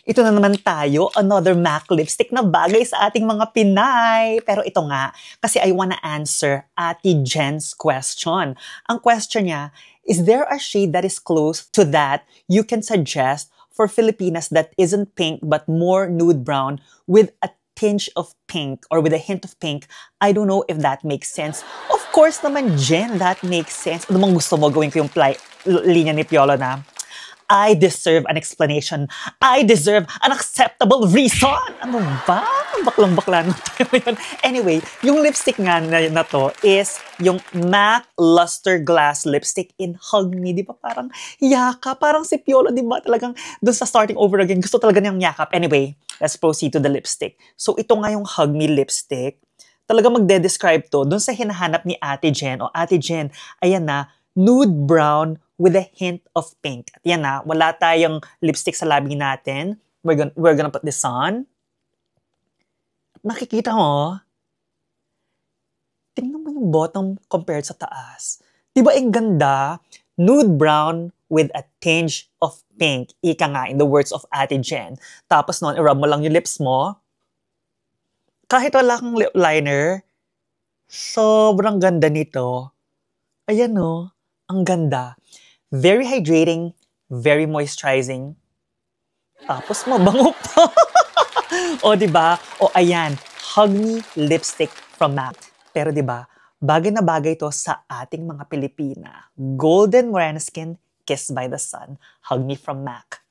Ito na naman tayo, another MAC lipstick na bagay sa ating mga Pinay. Pero ito nga, kasi I wanna answer Ate Jen's question. Ang question niya, is there a shade that is close to that you can suggest for Filipinas that isn't pink but more nude brown with a tinge of pink or with a hint of pink? I don't know if that makes sense. Of course naman, Jen, that makes sense. Ano bang gusto mo gawin ko yung linya ni Piolo na? I deserve an explanation. I deserve an acceptable reason. Ano ba? Baklang-bakla na tayo yun. Anyway, yung lipstick nga na to is yung MAC Luster Glass Lipstick in Hug Me. Di ba parang yaka? Parang si Piolo, di ba? Talagang dun sa starting over again, gusto talaga niyang yakap. Anyway, let's proceed to the lipstick. So ito nga yung Hug Me lipstick. Talaga magde-describe to dun sa hinahanap ni Ate Jen. O Ate Jen, ayan na, nude brown with a hint of pink. At yan na, wala tayong lipstick sa labi natin. We're gonna put this on. Nakikita mo? Tingnan mo yung bottom compared sa taas. Diba ang ganda? Nude brown with a tinge of pink. Ika nga, in the words of Ate Jen. Tapos noon, i-rub mo lang yung lips mo. Kahit wala kang lip liner, sobrang ganda nito. Ayan o, ang ganda. Very hydrating, very moisturizing. Tapos mabango pa. O, diba? O, ayan. Hug Me lipstick from MAC. Pero diba, bagay na bagay to sa ating mga Pilipina. Golden morena skin, kissed by the sun. Hug Me from MAC.